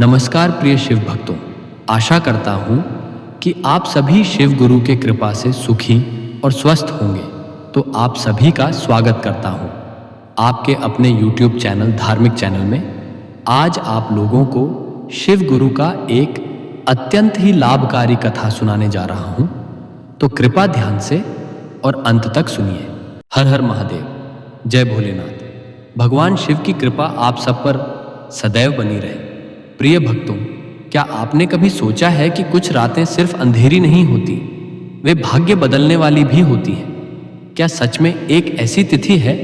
नमस्कार प्रिय शिव भक्तों, आशा करता हूँ कि आप सभी शिव गुरु के कृपा से सुखी और स्वस्थ होंगे। तो आप सभी का स्वागत करता हूँ आपके अपने YouTube चैनल धार्मिक चैनल में। आज आप लोगों को शिव गुरु का एक अत्यंत ही लाभकारी कथा सुनाने जा रहा हूँ, तो कृपा ध्यान से और अंत तक सुनिए। हर हर महादेव, जय भोलेनाथ। भगवान शिव की कृपा आप सब पर सदैव बनी रहे। प्रिय भक्तों, क्या आपने कभी सोचा है कि कुछ रातें सिर्फ अंधेरी नहीं होती, वे भाग्य बदलने वाली भी होती हैं। क्या सच में एक ऐसी तिथि है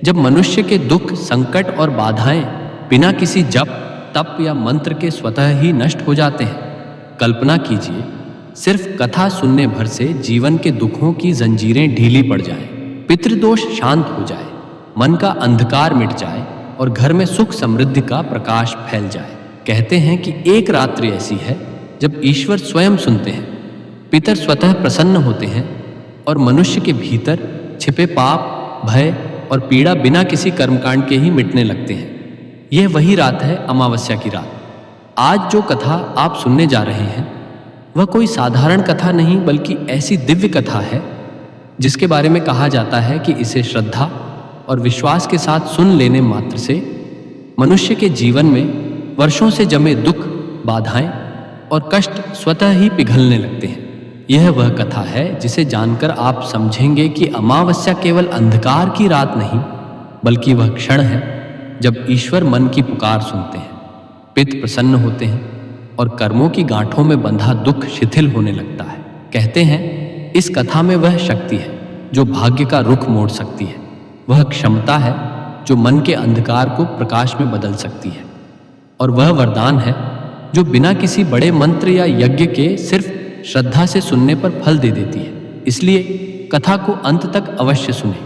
जब मनुष्य के दुख, संकट और बाधाएं बिना किसी जप, तप या मंत्र के स्वतः ही नष्ट हो जाते हैं? कल्पना कीजिए, सिर्फ कथा सुनने भर से जीवन के दुखों की जंजीरें ढीली पड़ जाएं, पितृदोष शांत हो जाए, मन का अंधकार मिट जाए और घर में सुख समृद्धि का प्रकाश फैल जाए। कहते हैं कि एक रात्रि ऐसी है जब ईश्वर स्वयं सुनते हैं, पितर स्वतः प्रसन्न होते हैं और मनुष्य के भीतर छिपे पाप, भय और पीड़ा बिना किसी कर्मकांड के ही मिटने लगते हैं। यह वही रात है, अमावस्या की रात। आज जो कथा आप सुनने जा रहे हैं वह कोई साधारण कथा नहीं, बल्कि ऐसी दिव्य कथा है जिसके बारे में कहा जाता है कि इसे श्रद्धा और विश्वास के साथ सुन लेने मात्र से मनुष्य के जीवन में वर्षों से जमे दुख, बाधाएं और कष्ट स्वतः ही पिघलने लगते हैं। यह वह कथा है जिसे जानकर आप समझेंगे कि अमावस्या केवल अंधकार की रात नहीं, बल्कि वह क्षण है जब ईश्वर मन की पुकार सुनते हैं, पितृ प्रसन्न होते हैं और कर्मों की गांठों में बंधा दुख शिथिल होने लगता है। कहते हैं इस कथा में वह शक्ति है जो भाग्य का रुख मोड़ सकती है, वह क्षमता है जो मन के अंधकार को प्रकाश में बदल सकती है, और वह वरदान है जो बिना किसी बड़े मंत्र या यज्ञ के सिर्फ श्रद्धा से सुनने पर फल दे देती है। इसलिए कथा को अंत तक अवश्य सुने,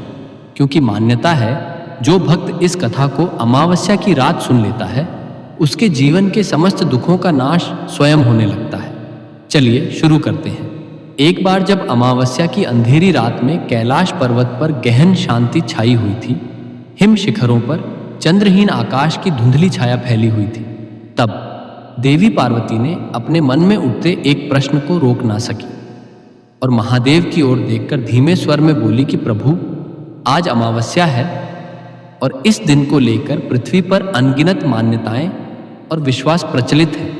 क्योंकि मान्यता है जो भक्त इस कथा को अमावस्या की रात सुन लेता है उसके जीवन के समस्त दुखों का नाश स्वयं होने लगता है। चलिए शुरू करते हैं। एक बार जब अमावस्या की अंधेरी रात में कैलाश पर्वत पर गहन शांति छाई हुई थी, हिम शिखरों पर चंद्रहीन आकाश की धुंधली छाया फैली हुई थी, तब देवी पार्वती ने अपने मन में उठते एक प्रश्न को रोक ना सकी और महादेव की ओर देखकर धीमे स्वर में बोली कि प्रभु, आज अमावस्या है और इस दिन को लेकर पृथ्वी पर अनगिनत मान्यताएं और विश्वास प्रचलित हैं।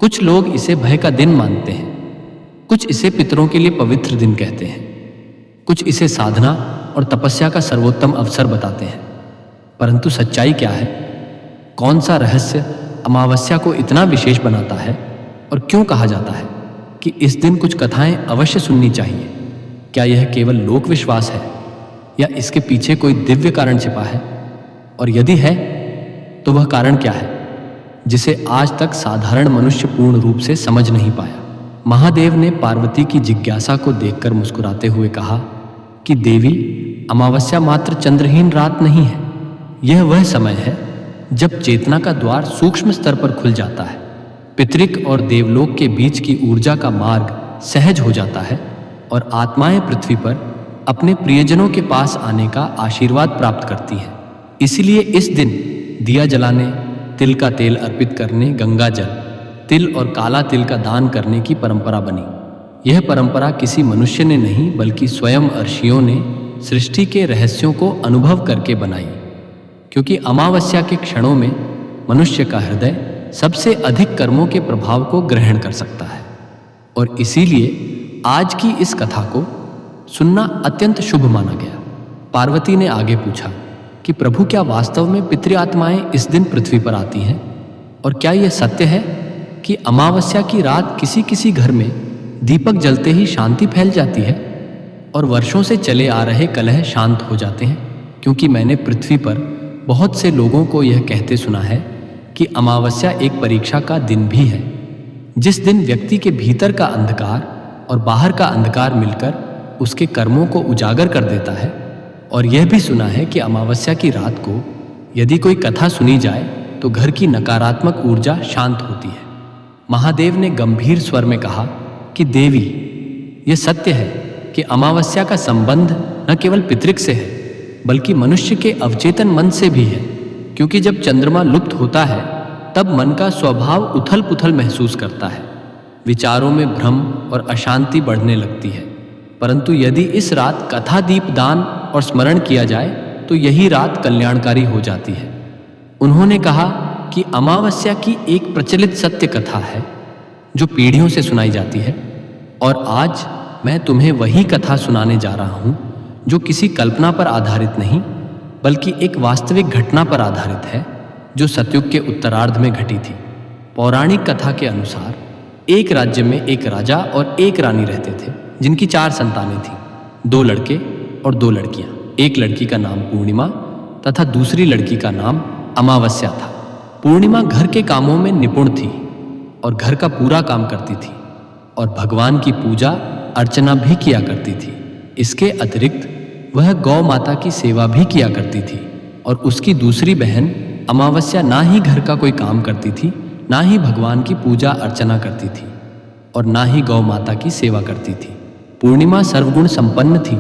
कुछ लोग इसे भय का दिन मानते हैं, कुछ इसे पितरों के लिए पवित्र दिन कहते हैं, कुछ इसे साधना और तपस्या का सर्वोत्तम अवसर बताते हैं। परंतु सच्चाई क्या है? कौन सा रहस्य अमावस्या को इतना विशेष बनाता है और क्यों कहा जाता है कि इस दिन कुछ कथाएं अवश्य सुननी चाहिए? क्या यह केवल लोक विश्वास है या इसके पीछे कोई दिव्य कारण छिपा है? और यदि है तो वह कारण क्या है जिसे आज तक साधारण मनुष्य पूर्ण रूप से समझ नहीं पाया? महादेव ने पार्वती की जिज्ञासा को देखकर मुस्कुराते हुए कहा कि देवी, अमावस्या मात्र चंद्रहीन रात नहीं है, यह वह समय है जब चेतना का द्वार सूक्ष्म स्तर पर खुल जाता है, पितृक और देवलोक के बीच की ऊर्जा का मार्ग सहज हो जाता है और आत्माएं पृथ्वी पर अपने प्रियजनों के पास आने का आशीर्वाद प्राप्त करती हैं। इसलिए इस दिन दिया जलाने, तिल का तेल अर्पित करने, गंगा जल, तिल और काला तिल का दान करने की परंपरा बनी। यह परंपरा किसी मनुष्य ने नहीं, बल्कि स्वयं ऋषियों ने सृष्टि के रहस्यों को अनुभव करके बनाई, क्योंकि अमावस्या के क्षणों में मनुष्य का हृदय सबसे अधिक कर्मों के प्रभाव को ग्रहण कर सकता है। और इसीलिए आज की इस कथा को सुनना अत्यंत शुभ माना गया। पार्वती ने आगे पूछा कि प्रभु, क्या वास्तव में पितृ आत्माएं इस दिन पृथ्वी पर आती हैं? और क्या यह सत्य है कि अमावस्या की रात किसी किसी घर में दीपक जलते ही शांति फैल जाती है और वर्षों से चले आ रहे कलह शांत हो जाते हैं? क्योंकि मैंने पृथ्वी पर बहुत से लोगों को यह कहते सुना है कि अमावस्या एक परीक्षा का दिन भी है, जिस दिन व्यक्ति के भीतर का अंधकार और बाहर का अंधकार मिलकर उसके कर्मों को उजागर कर देता है। और यह भी सुना है कि अमावस्या की रात को यदि कोई कथा सुनी जाए तो घर की नकारात्मक ऊर्जा शांत होती है। महादेव ने गंभीर स्वर में कहा कि देवी, यह सत्य है कि अमावस्या का संबंध न केवल पितृक से है, बल्कि मनुष्य के अवचेतन मन से भी है। क्योंकि जब चंद्रमा लुप्त होता है तब मन का स्वभाव उथल पुथल महसूस करता है, विचारों में भ्रम और अशांति बढ़ने लगती है। परंतु यदि इस रात कथा, दीप दान और स्मरण किया जाए तो यही रात कल्याणकारी हो जाती है। उन्होंने कहा कि अमावस्या की एक प्रचलित सत्य कथा है जो पीढ़ियों से सुनाई जाती है, और आज मैं तुम्हें वही कथा सुनाने जा रहा हूं जो किसी कल्पना पर आधारित नहीं बल्कि एक वास्तविक घटना पर आधारित है जो सतयुग के उत्तरार्ध में घटी थी। पौराणिक कथा के अनुसार एक राज्य में एक राजा और एक रानी रहते थे जिनकी 4 संतानें थीं, 2 लड़के और 2 लड़कियां। एक लड़की का नाम पूर्णिमा तथा दूसरी लड़की का नाम अमावस्या था। पूर्णिमा घर के कामों में निपुण थी और घर का पूरा काम करती थी और भगवान की पूजा अर्चना भी किया करती थी। इसके अतिरिक्त वह गौ माता की सेवा भी किया करती थी। और उसकी दूसरी बहन अमावस्या ना ही घर का कोई काम करती थी, ना ही भगवान की पूजा अर्चना करती थी और ना ही गौ माता की सेवा करती थी। पूर्णिमा सर्वगुण संपन्न थी,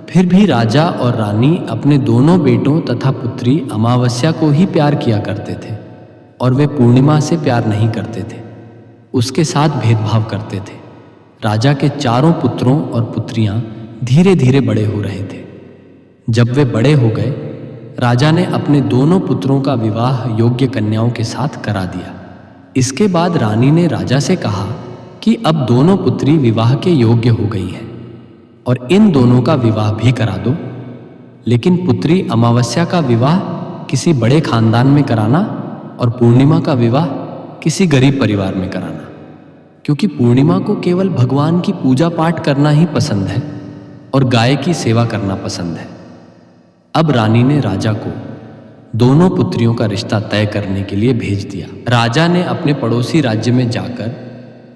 फिर भी राजा और रानी अपने दोनों बेटों तथा पुत्री अमावस्या को ही प्यार किया करते थे और वे पूर्णिमा से प्यार नहीं करते थे, उसके साथ भेदभाव करते थे। राजा के 4 पुत्रों और पुत्रियां धीरे धीरे बड़े हो रहे थे। जब वे बड़े हो गए, राजा ने अपने दोनों पुत्रों का विवाह योग्य कन्याओं के साथ करा दिया। इसके बाद रानी ने राजा से कहा कि अब दोनों पुत्री विवाह के योग्य हो गई हैं और इन दोनों का विवाह भी करा दो, लेकिन पुत्री अमावस्या का विवाह किसी बड़े खानदान में कराना और पूर्णिमा का विवाह किसी गरीब परिवार में कराना, क्योंकि पूर्णिमा को केवल भगवान की पूजा पाठ करना ही पसंद है और गाय की सेवा करना पसंद है। अब रानी ने राजा को दोनों पुत्रियों का रिश्ता तय करने के लिए भेज दिया। राजा ने अपने पड़ोसी राज्य में जाकर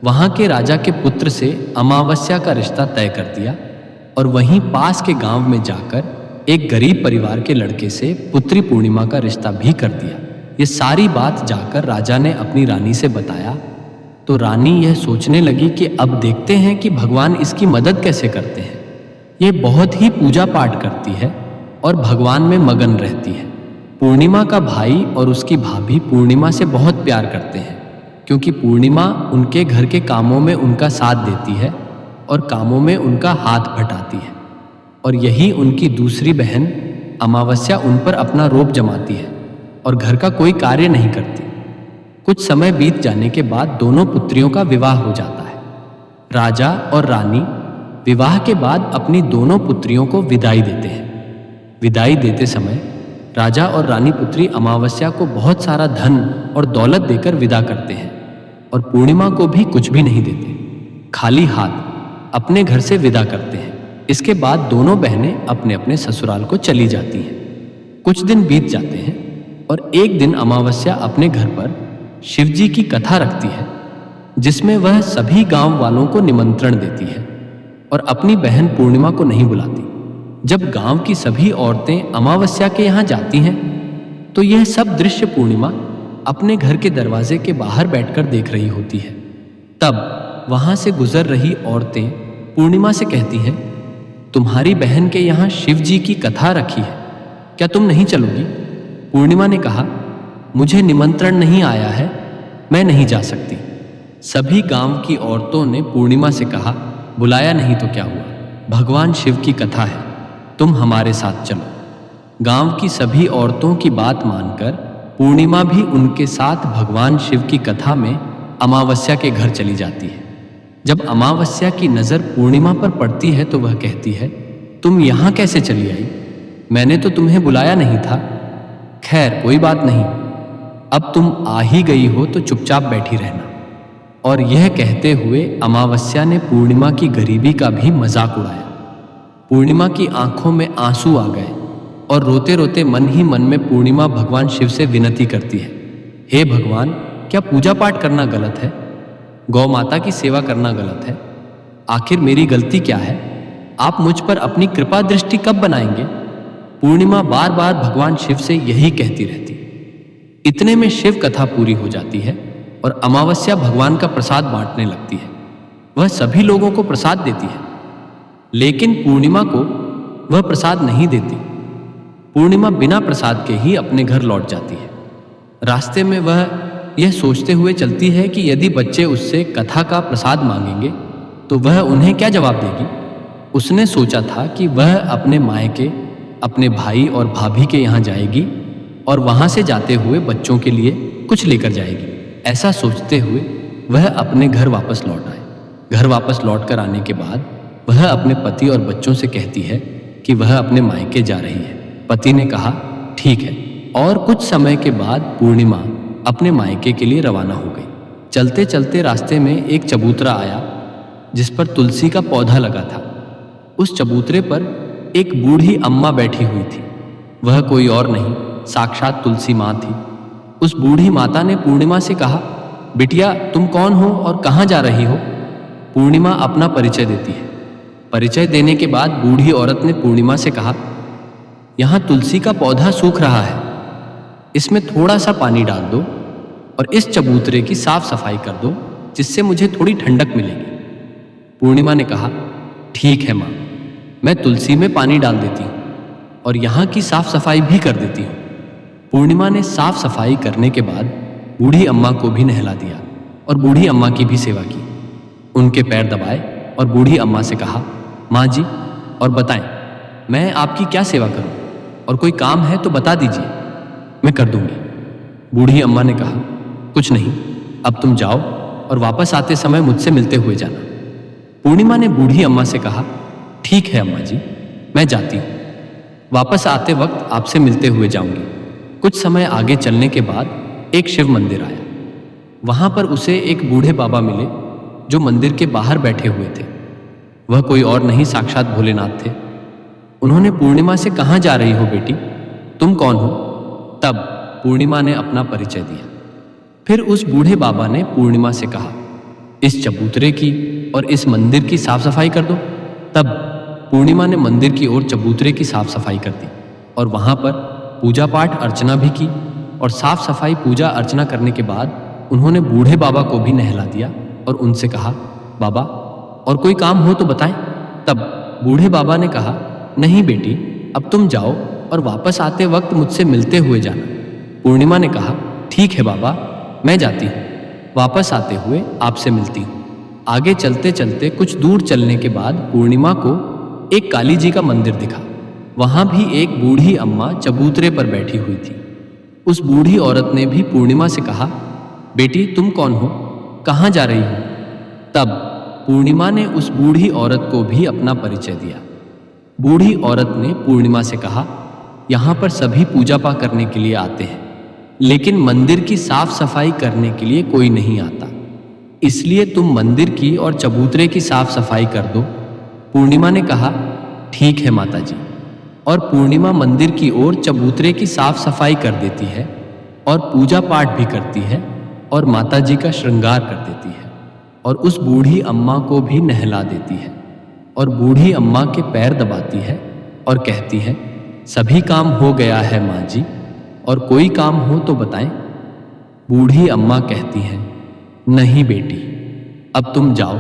वहां के राजा के पुत्र से अमावस्या का रिश्ता तय कर दिया और वहीं पास के गांव में जाकर एक गरीब परिवार के लड़के से पुत्री पूर्णिमा का रिश्ता भी कर दिया। ये सारी बात जाकर राजा ने अपनी रानी से बताया तो रानी यह सोचने लगी कि अब देखते हैं कि भगवान इसकी मदद कैसे करते हैं। ये बहुत ही पूजा पाठ करती है और भगवान में मगन रहती है। पूर्णिमा का भाई और उसकी भाभी पूर्णिमा से बहुत प्यार करते हैं, क्योंकि पूर्णिमा उनके घर के कामों में उनका साथ देती है और कामों में उनका हाथ बटाती है, और यही उनकी दूसरी बहन अमावस्या उन पर अपना रोब जमाती है और घर का कोई कार्य नहीं करती। कुछ समय बीत जाने के बाद दोनों पुत्रियों का विवाह हो जाता है। राजा और रानी विवाह के बाद अपनी दोनों पुत्रियों को विदाई देते हैं। विदाई देते समय राजा और रानी पुत्री अमावस्या को बहुत सारा धन और दौलत देकर विदा करते हैं और पूर्णिमा को भी कुछ भी नहीं देते, खाली हाथ अपने घर से विदा करते हैं। इसके बाद दोनों बहनें अपने अपने ससुराल को चली जाती हैं। कुछ दिन बीत जाते हैं और एक दिन अमावस्या अपने घर पर शिवजी की कथा रखती है, जिसमें वह सभी गांव वालों को निमंत्रण देती है और अपनी बहन पूर्णिमा को नहीं बुलाती। जब गांव की सभी औरतें अमावस्या के यहाँ जाती हैं तो यह सब दृश्य पूर्णिमा अपने घर के दरवाजे के बाहर बैठकर देख रही होती है। तब वहां से गुजर रही औरतें पूर्णिमा से कहती हैं, तुम्हारी बहन के यहाँ शिव जी की कथा रखी है, क्या तुम नहीं चलोगी? पूर्णिमा ने कहा, मुझे निमंत्रण नहीं आया है, मैं नहीं जा सकती। सभी गांव की औरतों ने पूर्णिमा से कहा, बुलाया नहीं तो क्या हुआ, भगवान शिव की कथा है, तुम हमारे साथ चलो। गांव की सभी औरतों की बात मानकर पूर्णिमा भी उनके साथ भगवान शिव की कथा में अमावस्या के घर चली जाती है। जब अमावस्या की नज़र पूर्णिमा पर पड़ती है तो वह कहती है, तुम यहाँ कैसे चली आई? मैंने तो तुम्हें बुलाया नहीं था। खैर कोई बात नहीं, अब तुम आ ही गई हो तो चुपचाप बैठी रहना। और यह कहते हुए अमावस्या ने पूर्णिमा की गरीबी का भी मजाक उड़ाया। पूर्णिमा की आंखों में आंसू आ गए और रोते रोते मन ही मन में पूर्णिमा भगवान शिव से विनती करती है, हे भगवान, क्या पूजा पाठ करना गलत है? गौ माता की सेवा करना गलत है? आखिर मेरी गलती क्या है? आप मुझ पर अपनी कृपा दृष्टि कब बनाएंगे? पूर्णिमा बार बार भगवान शिव से यही कहती रहती। इतने में शिव कथा पूरी हो जाती है और अमावस्या भगवान का प्रसाद बांटने लगती है। वह सभी लोगों को प्रसाद देती है, लेकिन पूर्णिमा को वह प्रसाद नहीं देती। पूर्णिमा बिना प्रसाद के ही अपने घर लौट जाती है। रास्ते में वह यह सोचते हुए चलती है कि यदि बच्चे उससे कथा का प्रसाद मांगेंगे तो वह उन्हें क्या जवाब देगी। उसने सोचा था कि वह अपने मायके, अपने भाई और भाभी के यहाँ जाएगी और वहाँ से जाते हुए बच्चों के लिए कुछ लेकर जाएगी। ऐसा सोचते हुए वह अपने घर वापस लौट आए। घर वापस लौट कर आने के बाद वह अपने पति और बच्चों से कहती है कि वह अपने मायके जा रही है। पति ने कहा ठीक है, और कुछ समय के बाद पूर्णिमा अपने मायके के लिए रवाना हो गई। चलते चलते रास्ते में एक चबूतरा आया जिस पर तुलसी का पौधा लगा था। उस चबूतरे पर एक बूढ़ी अम्मा बैठी हुई थी। वह कोई और नहीं, साक्षात तुलसी माँ थी। उस बूढ़ी माता ने पूर्णिमा से कहा, बिटिया तुम कौन हो और कहाँ जा रही हो। पूर्णिमा अपना परिचय देती है। परिचय देने के बाद बूढ़ी औरत ने पूर्णिमा से कहा, यहाँ तुलसी का पौधा सूख रहा है, इसमें थोड़ा सा पानी डाल दो और इस चबूतरे की साफ सफाई कर दो, जिससे मुझे थोड़ी ठंडक मिलेगी। पूर्णिमा ने कहा ठीक है माँ, मैं तुलसी में पानी डाल देती हूँ और यहाँ की साफ सफाई भी कर देती हूँ। पूर्णिमा ने साफ सफाई करने के बाद बूढ़ी अम्मा को भी नहला दिया और बूढ़ी अम्मा की भी सेवा की। उनके पैर दबाए और बूढ़ी अम्मा से कहा, माँ जी और बताएं मैं आपकी क्या सेवा करूं, और कोई काम है तो बता दीजिए, मैं कर दूंगी। बूढ़ी अम्मा ने कहा, कुछ नहीं, अब तुम जाओ और वापस आते समय मुझसे मिलते हुए जाना। पूर्णिमा ने बूढ़ी अम्मा से कहा, ठीक है अम्मा जी, मैं जाती हूँ, वापस आते वक्त आपसे मिलते हुए जाऊंगी। कुछ समय आगे चलने के बाद एक शिव मंदिर आया। वहां पर उसे एक बूढ़े बाबा मिले जो मंदिर के बाहर बैठे हुए थे। वह कोई और नहीं, साक्षात भोलेनाथ थे। उन्होंने पूर्णिमा से, कहाँ जा रही हो बेटी, तुम कौन हो। तब पूर्णिमा ने अपना परिचय दिया। फिर उस बूढ़े बाबा ने पूर्णिमा से कहा, इस चबूतरे की और इस मंदिर की साफ सफाई कर दो। तब पूर्णिमा ने मंदिर की ओर चबूतरे की साफ सफाई कर दी और वहां पर पूजा पाठ अर्चना भी की। और साफ सफाई पूजा अर्चना करने के बाद उन्होंने बूढ़े बाबा को भी नहला दिया और उनसे कहा, बाबा और कोई काम हो तो बताएं। तब बूढ़े बाबा ने कहा, नहीं बेटी, अब तुम जाओ और वापस आते वक्त मुझसे मिलते हुए जाना। पूर्णिमा ने कहा, ठीक है बाबा, मैं जाती हूँ, वापस आते हुए आपसे मिलती हूँ। आगे चलते चलते कुछ दूर चलने के बाद पूर्णिमा को एक काली जी का मंदिर दिखा। वहां भी एक बूढ़ी अम्मा चबूतरे पर बैठी हुई थी। उस बूढ़ी औरत ने भी पूर्णिमा से कहा, बेटी तुम कौन हो, कहाँ जा रही हो। तब पूर्णिमा ने उस बूढ़ी औरत को भी अपना परिचय दिया। बूढ़ी औरत ने पूर्णिमा से कहा, यहाँ पर सभी पूजा पाठ करने के लिए आते हैं, लेकिन मंदिर की साफ सफाई करने के लिए कोई नहीं आता, इसलिए तुम मंदिर की और चबूतरे की साफ सफाई कर दो। पूर्णिमा ने कहा, ठीक है माता जी। और पूर्णिमा मंदिर की ओर चबूतरे की साफ सफाई कर देती है और पूजा पाठ भी करती है और माता जी का श्रृंगार कर देती है और उस बूढ़ी अम्मा को भी नहला देती है और बूढ़ी अम्मा के पैर दबाती है और कहती है, सभी काम हो गया है माँ जी, और कोई काम हो तो बताएं। बूढ़ी अम्मा कहती है, नहीं बेटी, अब तुम जाओ,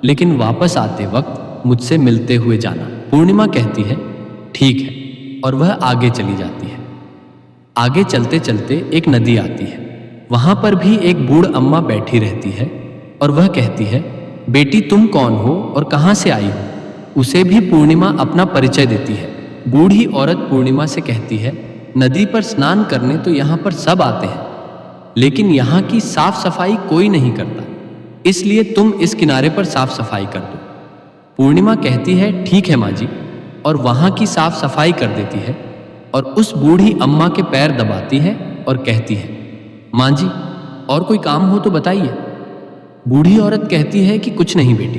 लेकिन वापस आते वक्त मुझसे मिलते हुए जाना। पूर्णिमा कहती है, ठीक है, और वह आगे चली जाती है। आगे चलते चलते एक नदी आती है। वहां पर भी एक बूढ़ अम्मा बैठी रहती है और वह कहती है, बेटी तुम कौन हो और कहाँ से आई हो। उसे भी पूर्णिमा अपना परिचय देती है। बूढ़ी औरत पूर्णिमा से कहती है, नदी पर स्नान करने तो यहाँ पर सब आते हैं, लेकिन यहाँ की साफ सफाई कोई नहीं करता, इसलिए तुम इस किनारे पर साफ सफाई कर दो। पूर्णिमा कहती है, ठीक है माँ जी, और वहाँ की साफ सफाई कर देती है और उस बूढ़ी अम्मा के पैर दबाती है और कहती है, माँ जी और कोई काम हो तो बताइए। बूढ़ी औरत कहती है कि कुछ नहीं बेटी,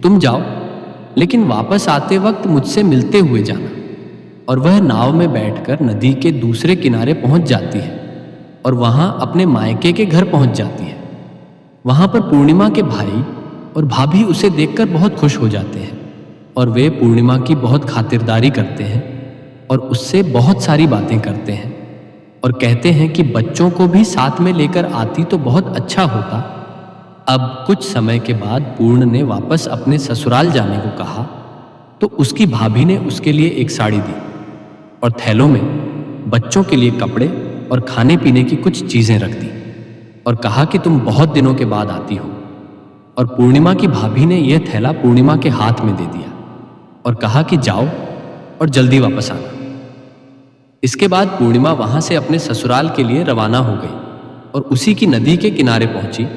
तुम जाओ, लेकिन वापस आते वक्त मुझसे मिलते हुए जाना। और वह नाव में बैठकर नदी के दूसरे किनारे पहुंच जाती है और वहां अपने मायके के घर पहुंच जाती है। वहां पर पूर्णिमा के भाई और भाभी उसे देखकर बहुत खुश हो जाते हैं और वे पूर्णिमा की बहुत खातिरदारी करते हैं और उससे बहुत सारी बातें करते हैं और कहते हैं कि बच्चों को भी साथ में लेकर आती तो बहुत अच्छा होता। अब कुछ समय के बाद पूर्ण ने वापस अपने ससुराल जाने को कहा तो उसकी भाभी ने उसके लिए एक साड़ी दी और थैलों में बच्चों के लिए कपड़े और खाने पीने की कुछ चीजें रख दी और कहा कि तुम बहुत दिनों के बाद आती हो। और पूर्णिमा की भाभी ने यह थैला पूर्णिमा के हाथ में दे दिया और कहा कि जाओ और जल्दी वापस आना। इसके बाद पूर्णिमा वहां से अपने ससुराल के लिए रवाना हो गई और उसी की नदी के किनारे पहुंची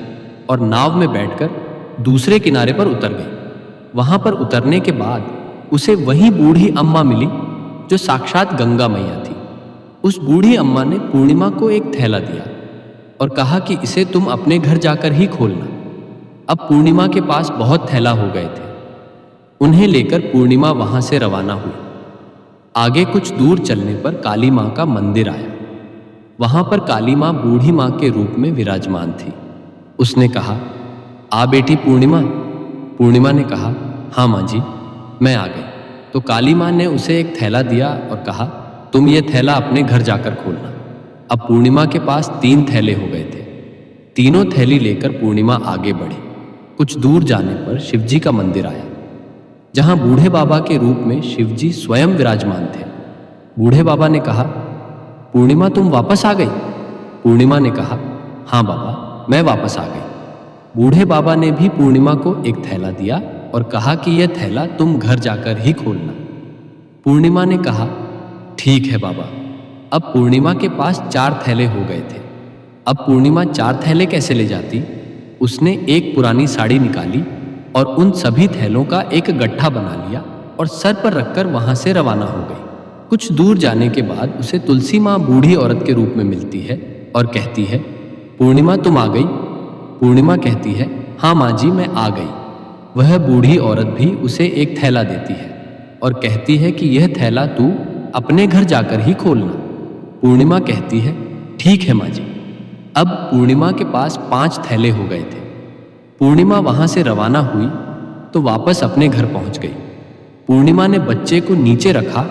और नाव में बैठकर दूसरे किनारे पर उतर गई। वहां पर उतरने के बाद उसे वही बूढ़ी अम्मा मिली जो साक्षात गंगा मैया थी। उस बूढ़ी अम्मा ने पूर्णिमा को एक थैला दिया और कहा कि इसे तुम अपने घर जाकर ही खोलना। अब पूर्णिमा के पास बहुत थैला हो गए थे। उन्हें लेकर पूर्णिमा वहां से रवाना हुई। आगे कुछ दूर चलने पर काली माँ का मंदिर आया। वहां पर काली माँ बूढ़ी माँ के रूप में विराजमान थी। उसने कहा, आ बेटी पूर्णिमा। पूर्णिमा ने कहा, हाँ माँ जी, मैं आ गई। तो काली माँ ने उसे एक थैला दिया और कहा, तुम ये थैला अपने घर जाकर खोलना। अब पूर्णिमा के पास 3 थैले हो गए थे। तीनों थैली लेकर पूर्णिमा आगे बढ़ी। कुछ दूर जाने पर शिवजी का मंदिर आया, जहां बूढ़े बाबा के रूप में शिवजी स्वयं विराजमान थे। बूढ़े बाबा ने कहा, पूर्णिमा तुम वापस आ गई? पूर्णिमा ने कहा, हाँ बाबा, मैं वापस आ गई। बूढ़े बाबा ने भी पूर्णिमा को एक थैला दिया और कहा कि यह थैला तुम घर जाकर ही खोलना। पूर्णिमा ने कहा, ठीक है बाबा। अब पूर्णिमा के पास 4 थैले हो गए थे। अब पूर्णिमा 4 थैले कैसे ले जाती? उसने एक पुरानी साड़ी निकाली और उन सभी थैलों का एक गट्ठा बना लिया और सर पर रखकर वहां से रवाना हो गई। कुछ दूर जाने के बाद उसे तुलसी माँ बूढ़ी औरत के रूप में मिलती है और कहती है, पूर्णिमा तुम आ गई? पूर्णिमा कहती है, हाँ माँ जी, मैं आ गई। वह बूढ़ी औरत भी उसे एक थैला देती है और कहती है कि यह थैला तू अपने घर जाकर ही खोलना। पूर्णिमा कहती है, ठीक है माँ जी। अब पूर्णिमा के पास 5 थैले हो गए थे। पूर्णिमा वहां से रवाना हुई तो वापस अपने घर पहुंच गई। पूर्णिमा ने बच्चे को नीचे रखा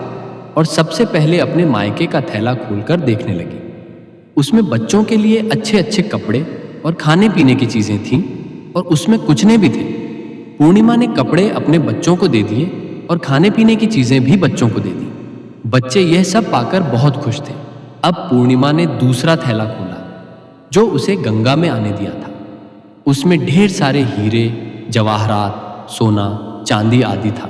और सबसे पहले अपने मायके का थैला खोलकर देखने लगी। उसमें बच्चों के लिए अच्छे अच्छे कपड़े और खाने पीने की चीजें थीं और उसमें कुचने भी थे। पूर्णिमा ने कपड़े अपने बच्चों को दे दिए और खाने पीने की चीजें भी बच्चों को दे दी। बच्चे यह सब पाकर बहुत खुश थे। अब पूर्णिमा ने दूसरा थैला खोला जो उसे गंगा में आने दिया था। उसमें ढेर सारे हीरे, जवाहरात, सोना, चांदी आदि था।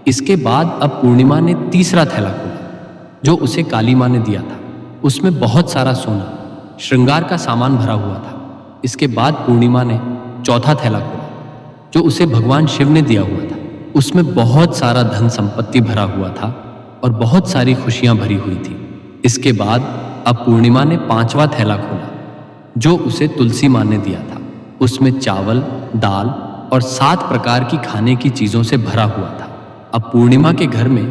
इसके बाद अब पूर्णिमा ने तीसरा थैला खोला जो उसे काली माँ ने दिया था। उसमें बहुत सारा सोना, श्रृंगार का सामान भरा हुआ था। इसके बाद पूर्णिमा ने चौथा थैला खोला जो उसे भगवान शिव ने दिया हुआ था। उसमें बहुत सारा धन संपत्ति भरा हुआ था और बहुत सारी खुशियां भरी हुई थी। इसके बाद अब पूर्णिमा ने 5वां थैला खोला जो उसे तुलसी माँ ने दिया था। उसमें चावल, दाल और 7 प्रकार की खाने की चीजों से भरा हुआ था। अब पूर्णिमा के घर में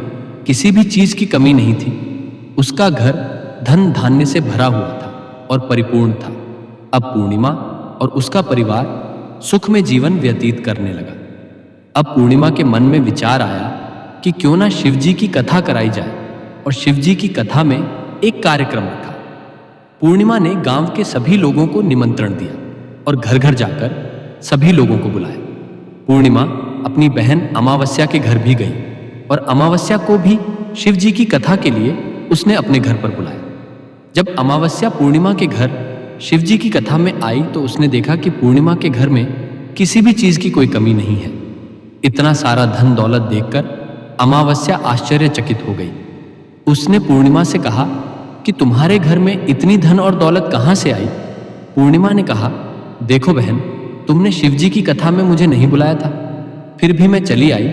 किसी भी चीज की कमी नहीं थी। उसका घर धन धान्य से भरा हुआ था और परिपूर्ण था। अब पूर्णिमा और उसका परिवार सुख में जीवन व्यतीत करने लगा। अब पूर्णिमा के मन में विचार आया कि क्यों ना शिवजी की कथा कराई जाए और शिवजी की कथा में एक कार्यक्रम रखा। पूर्णिमा ने गांव के सभी लोगों को निमंत्रण दिया और घर घर जाकर सभी लोगों को बुलाया। पूर्णिमा अपनी बहन अमावस्या के घर भी गई और अमावस्या को भी शिवजी की कथा के लिए उसने अपने घर पर बुलाया। जब अमावस्या पूर्णिमा के घर शिवजी की कथा में आई तो उसने देखा कि पूर्णिमा के घर में किसी भी चीज की कोई कमी नहीं है। इतना सारा धन दौलत देखकर अमावस्या आश्चर्यचकित हो गई। उसने पूर्णिमा से कहा कि तुम्हारे घर में इतनी धन और दौलत कहाँ से आई? पूर्णिमा ने कहा, देखो बहन, तुमने शिवजी की कथा में मुझे नहीं बुलाया था, फिर भी मैं चली आई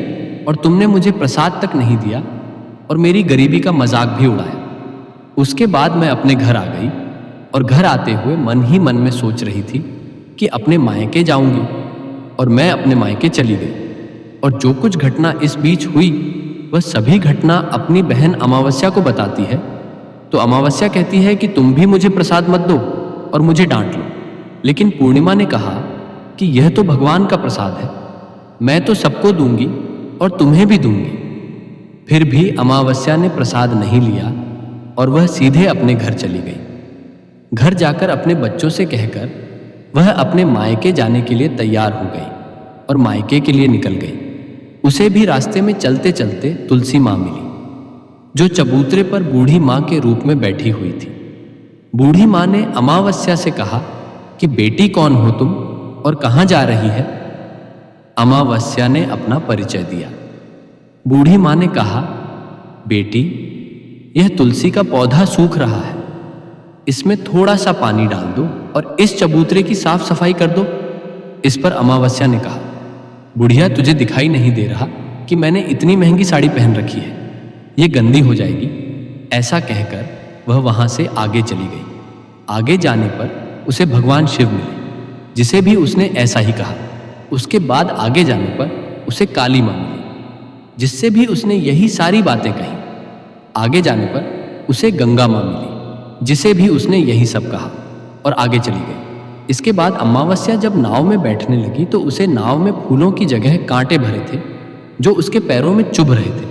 और तुमने मुझे प्रसाद तक नहीं दिया और मेरी गरीबी का मजाक भी उड़ाया। उसके बाद मैं अपने घर आ गई और घर आते हुए मन ही मन में सोच रही थी कि अपने मायके जाऊंगी और मैं अपने मायके चली गई। और जो कुछ घटना इस बीच हुई वह सभी घटना अपनी बहन अमावस्या को बताती है। तो अमावस्या कहती है कि तुम भी मुझे प्रसाद मत दो और मुझे डांट लो। लेकिन पूर्णिमा ने कहा कि यह तो भगवान का प्रसाद है, मैं तो सबको दूंगी और तुम्हें भी दूंगी। फिर भी अमावस्या ने प्रसाद नहीं लिया और वह सीधे अपने घर चली गई। घर जाकर अपने बच्चों से कहकर वह अपने मायके जाने के लिए तैयार हो गई और मायके के लिए निकल गई। उसे भी रास्ते में चलते चलते तुलसी माँ मिली जो चबूतरे पर बूढ़ी माँ के रूप में बैठी हुई थी। बूढ़ी माँ ने अमावस्या से कहा कि बेटी कौन हो तुम और कहाँ जा रही है। अमावस्या ने अपना परिचय दिया। बूढ़ी माँ ने कहा, बेटी, यह तुलसी का पौधा सूख रहा है, इसमें थोड़ा सा पानी डाल दो और इस चबूतरे की साफ सफाई कर दो। इस पर अमावस्या ने कहा, बुढ़िया, तुझे दिखाई नहीं दे रहा कि मैंने इतनी महंगी साड़ी पहन रखी है, ये गंदी हो जाएगी। ऐसा कहकर वह वहां से आगे चली गई। आगे जाने पर उसे भगवान शिव मिले, जिसे भी उसने ऐसा ही कहा। उसके बाद आगे जाने पर उसे काली माँ मिली, जिससे भी उसने यही सारी बातें कही। आगे जाने पर उसे गंगा माँ मिली, जिसे भी उसने यही सब कहा और आगे चली गई। इसके बाद अमावस्या जब नाव में बैठने लगी तो उसे नाव में फूलों की जगह कांटे भरे थे, जो उसके पैरों में चुभ रहे थे।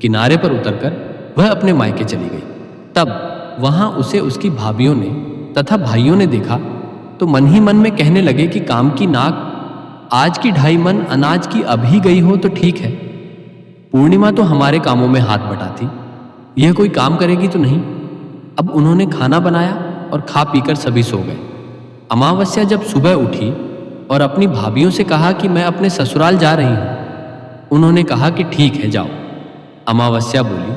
किनारे पर उतरकर वह अपने मायके चली गई। तब वहां उसे उसकी भाभियों ने तथा भाइयों ने देखा तो मन ही मन में कहने लगे कि काम की नाक, आज की 2.5 मन अनाज की अभी गई हो तो ठीक है, पूर्णिमा तो हमारे कामों में हाथ बटाती, यह कोई काम करेगी तो नहीं। अब उन्होंने खाना बनाया और खा पीकर सभी सो गए। अमावस्या जब सुबह उठी और अपनी भाभियों से कहा कि मैं अपने ससुराल जा रही हूं। उन्होंने कहा कि ठीक है, जाओ। अमावस्या बोली,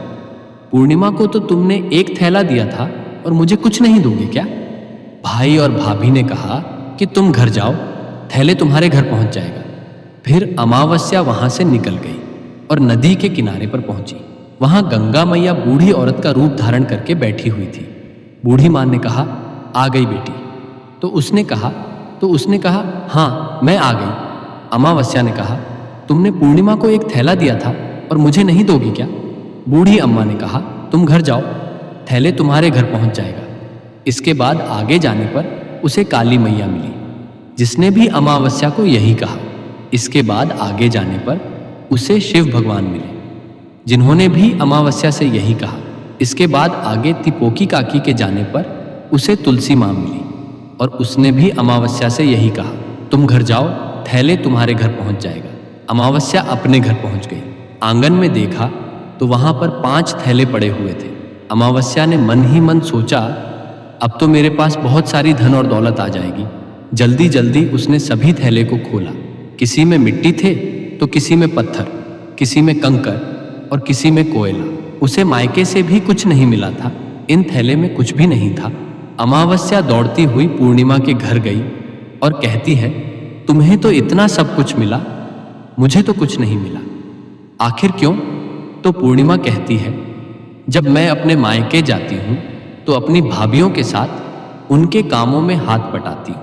पूर्णिमा को तो तुमने एक थैला दिया था और मुझे कुछ नहीं दोगे क्या। भाई और भाभी ने कहा कि तुम घर जाओ, थैले तुम्हारे घर पहुंच जाएगा। फिर अमावस्या वहां से निकल गई और नदी के किनारे पर पहुंची। वहां गंगा मैया बूढ़ी औरत का रूप धारण करके बैठी हुई थी। बूढ़ी माँ ने कहा, आ गई बेटी। तो उसने कहा, हाँ मैं आ गई। अमावस्या ने कहा, तुमने पूर्णिमा को एक थैला दिया था और मुझे नहीं दोगी क्या। बूढ़ी अम्मा ने कहा, तुम घर जाओ, थैले तुम्हारे घर पहुंच जाएगा। इसके बाद आगे जाने पर उसे काली मैया मिली, जिसने भी अमावस्या को यही कहा। इसके बाद आगे जाने पर उसे शिव भगवान मिले, जिन्होंने भी अमावस्या से यही कहा। इसके बाद आगे तिपोकी काकी के जाने पर उसे तुलसी माँ मिली और उसने भी अमावस्या से यही कहा, तुम घर जाओ, थैले तुम्हारे घर पहुंच जाएगा। अमावस्या अपने घर पहुंच गई। आंगन में देखा तो वहां पर 5 थैले पड़े हुए थे। अमावस्या ने मन ही मन सोचा, अब तो मेरे पास बहुत सारी धन और दौलत आ जाएगी। जल्दी जल्दी उसने सभी थैले को खोला। किसी में मिट्टी थे तो किसी में पत्थर, किसी में कंकर और किसी में कोयला। उसे मायके से भी कुछ नहीं मिला था, इन थैले में कुछ भी नहीं था। अमावस्या दौड़ती हुई पूर्णिमा के घर गई और कहती है, तुम्हें तो इतना सब कुछ मिला, मुझे तो कुछ नहीं मिला, आखिर क्यों। तो पूर्णिमा कहती है, जब मैं अपने मायके जाती हूँ तो अपनी भाभियों के साथ उनके कामों में हाथ बटाती हूँ,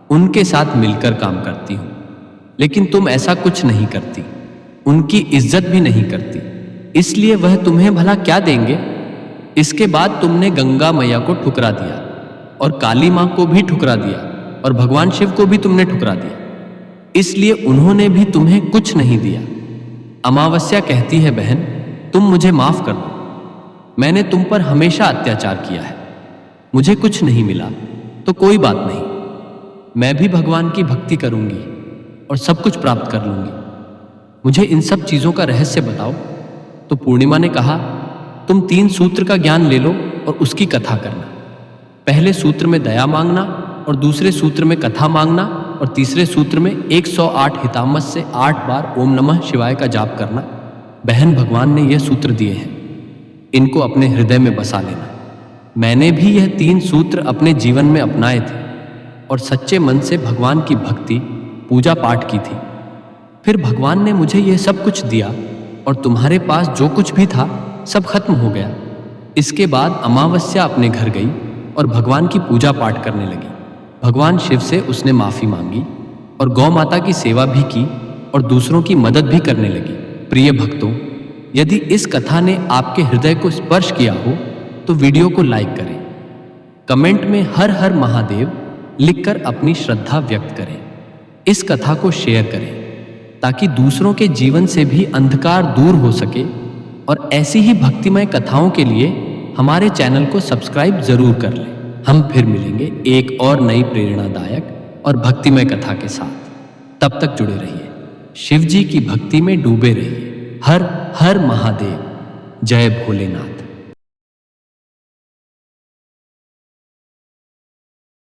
उनके साथ मिलकर काम करती हूँ, लेकिन तुम ऐसा कुछ नहीं करती, उनकी इज्जत भी नहीं करती, इसलिए वह तुम्हें भला क्या देंगे। इसके बाद तुमने गंगा मैया को ठुकरा दिया और काली माँ को भी ठुकरा दिया और भगवान शिव को भी तुमने ठुकरा दिया, इसलिए उन्होंने भी तुम्हें कुछ नहीं दिया। अमावस्या कहती है, बहन तुम मुझे माफ कर दो, मैंने तुम पर हमेशा अत्याचार किया है, मुझे कुछ नहीं मिला तो कोई बात नहीं, मैं भी भगवान की भक्ति करूंगी और सब कुछ प्राप्त कर लूंगी, मुझे इन सब चीजों का रहस्य बताओ। तो पूर्णिमा ने कहा, तुम 3 सूत्र का ज्ञान ले लो और उसकी कथा करना। पहले सूत्र में दया मांगना और दूसरे सूत्र में कथा मांगना और तीसरे सूत्र में 108 हितामत से 8 बार ओम नमः शिवाय का जाप करना। बहन, भगवान ने यह सूत्र दिए हैं, इनको अपने हृदय में बसा लेना। मैंने भी यह 3 सूत्र अपने जीवन में अपनाए थे और सच्चे मन से भगवान की भक्ति पूजा पाठ की थी। फिर भगवान ने मुझे यह सब कुछ दिया और तुम्हारे पास जो कुछ भी था सब खत्म हो गया। इसके बाद अमावस्या अपने घर गई और भगवान की पूजा पाठ करने लगी। भगवान शिव से उसने माफी मांगी और गौ माता की सेवा भी की और दूसरों की मदद भी करने लगी। प्रिय भक्तों, यदि इस कथा ने आपके हृदय को स्पर्श किया हो तो वीडियो को लाइक करें, कमेंट में हर हर महादेव लिखकर अपनी श्रद्धा व्यक्त करें। इस कथा को शेयर करें ताकि दूसरों के जीवन से भी अंधकार दूर हो सके। और ऐसी ही भक्तिमय कथाओं के लिए हमारे चैनल को सब्सक्राइब जरूर कर लें। हम फिर मिलेंगे एक और नई प्रेरणादायक और भक्तिमय कथा के साथ। तब तक जुड़े रहिए, शिव जी की भक्ति में डूबे रहिए। हर हर महादेव, जय भोलेनाथ।